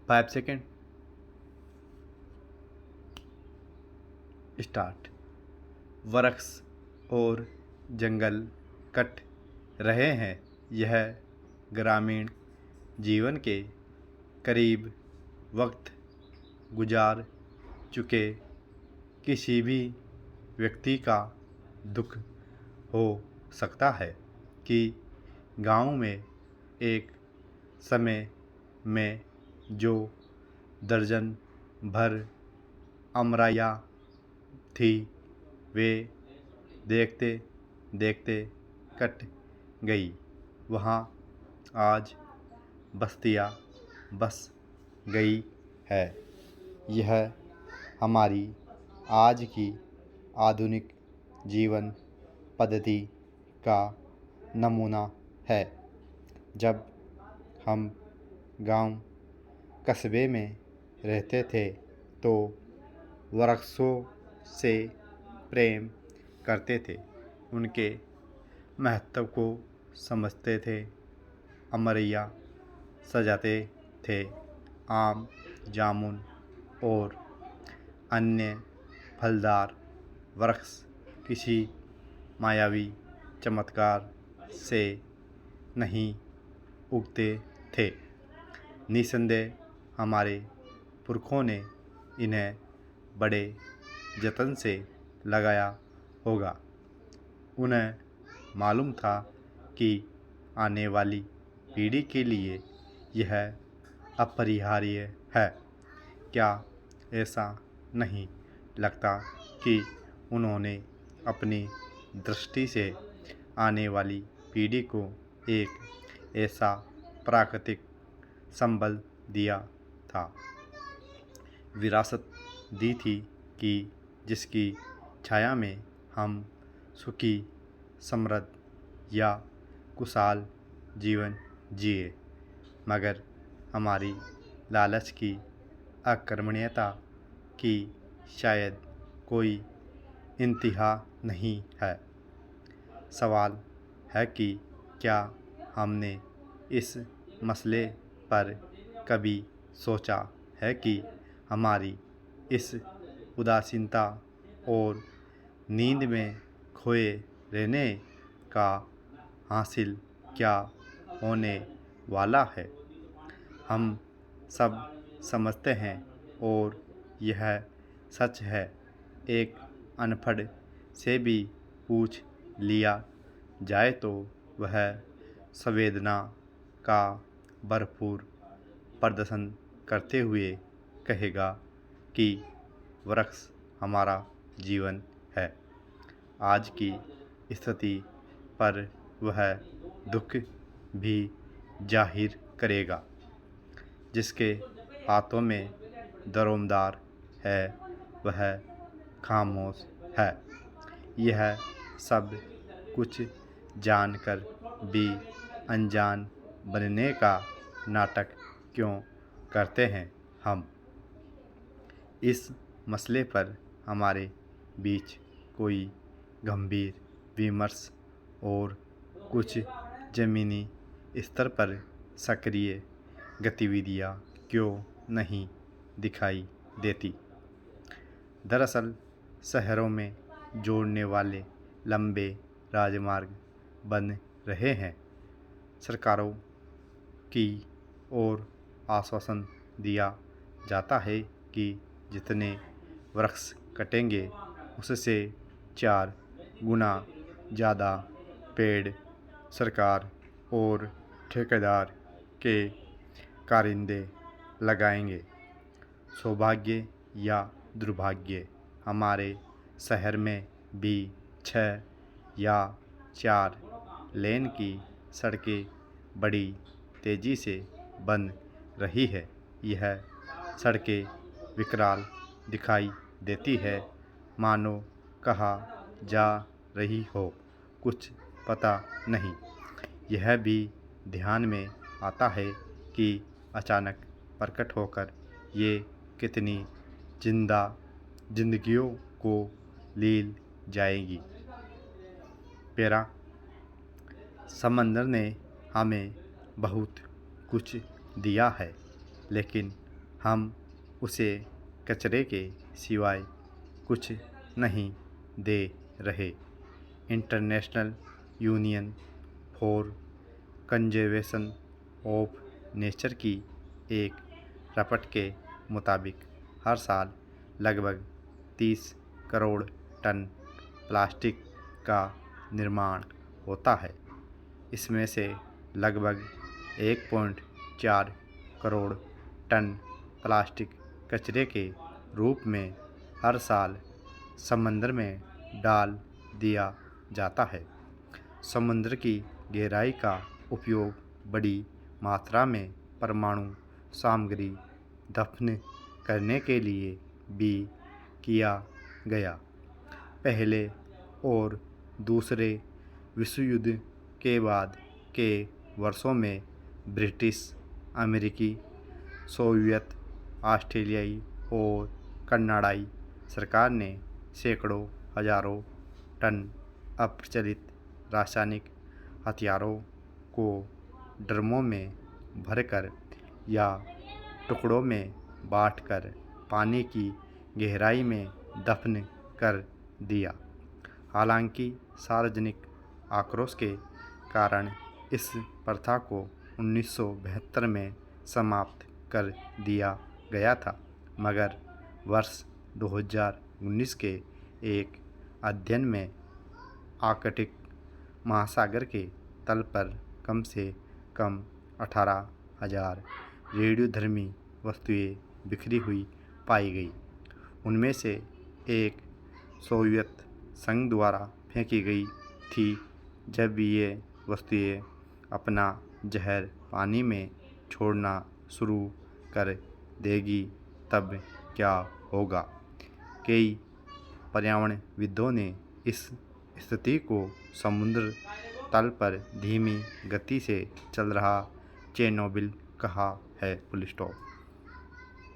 5 second start. वृक्ष और जंगल cut रहे हैं। यह ग्रामीण जीवन के करीब वक्त गुजार चुके किसी भी व्यक्ति का दुख हो सकता है कि गांव में एक समय में जो दर्जन भर अमराइयाँ थी वे देखते देखते कट गई। वहाँ आज बस्तियाँ बस गई है। यह हमारी आज की आधुनिक जीवन पद्धति का नमूना है। जब हम गांव कस्बे में रहते थे तो वृक्षों से प्रेम करते थे, उनके महत्व को समझते थे, अमरैया सजाते थे। आम, जामुन और अन्य फलदार वृक्ष किसी मायावी चमत्कार से नहीं उगते थे। निसंदेह हमारे पुरखों ने इन्हें बड़े जतन से लगाया होगा। उन्हें मालूम था कि आने वाली पीढ़ी के लिए यह अपरिहार्य है। क्या ऐसा नहीं लगता कि उन्होंने अपनी दृष्टि से आने वाली पीढ़ी को एक ऐसा प्राकृतिक संबल दिया था, विरासत दी थी कि जिसकी छाया में हम सुखी, समृद्ध या खुशहाल जीवन जिए। मगर हमारी लालच की अकर्मण्यता की शायद कोई इंतहा नहीं है। सवाल है कि क्या हमने इस मसले पर कभी सोचा है कि हमारी इस उदासीनता और नींद में खोए रहने का हासिल क्या होने वाला है। हम सब समझते हैं और यह सच है। एक अनपढ़ से भी पूछ लिया जाए तो वह संवेदना का भरपूर प्रदर्शन करते हुए कहेगा कि वृक्ष हमारा जीवन है। आज की स्थिति पर वह दुख भी जाहिर करेगा। जिसके हाथों में दरोमदार है वह खामोश है। यह सब कुछ जानकर भी अनजान बनने का नाटक क्यों करते हैं हम। इस मसले पर हमारे बीच कोई गंभीर विमर्श और कुछ ज़मीनी स्तर पर सक्रिय गतिविधियाँ क्यों नहीं दिखाई देती। दरअसल शहरों में जोड़ने वाले लंबे राजमार्ग बन रहे हैं। सरकारों की ओर आश्वासन दिया जाता है कि जितने वृक्ष कटेंगे उससे 4 गुना ज़्यादा पेड़ सरकार और ठेकेदार के कारिंदे लगाएंगे। सौभाग्य या दुर्भाग्य, हमारे शहर में भी 6 या 4 लेन की सड़कें बड़ी तेज़ी से बन रही है। यह सड़कें विकराल दिखाई देती है, मानो कहा जा रही हो कुछ पता नहीं। यह भी ध्यान में आता है कि अचानक प्रकट होकर ये कितनी जिंदगियों को लील जाएगी। पेरा समंदर ने हमें बहुत कुछ दिया है, लेकिन हम उसे कचरे के सिवाय कुछ नहीं दे रहे। International union for conservation of nature की एक रिपोर्ट के मुताबिक हर साल लगभग 30 करोड़ टन प्लास्टिक का निर्माण होता है। इसमें से लगभग 1.4 करोड़ टन प्लास्टिक कचरे के रूप में हर साल समंदर में डाल दिया जाता है। समुद्र की गहराई का उपयोग बड़ी मात्रा में परमाणु सामग्री दफन करने के लिए भी किया गया। पहले और दूसरे विश्व युद्ध के बाद के वर्षों में ब्रिटिश, अमेरिकी, सोवियत, ऑस्ट्रेलियाई और कनाडाई सरकार ने सैकड़ों हजारों टन अप्रचलित रासायनिक हथियारों को ड्रमों में भरकर या टुकड़ों में बांटकर पानी की गहराई में दफन कर दिया। हालांकि सार्वजनिक आक्रोश के कारण इस प्रथा को 1972 में समाप्त कर दिया गया था, मगर वर्ष 2019 के एक अध्ययन में आर्कटिक महासागर के तल पर कम से कम 18,000 रेडियोधर्मी वस्तुएं बिखरी हुई पाई गई। उनमें से एक सोवियत संघ द्वारा फेंकी गई थी। जब ये वस्तुएं अपना जहर पानी में छोड़ना शुरू कर देगी तब क्या होगा? कई पर्यावरणविदों ने इस स्थिति को समुद्र तल पर धीमी गति से चल रहा चेरनोबिल कहा है।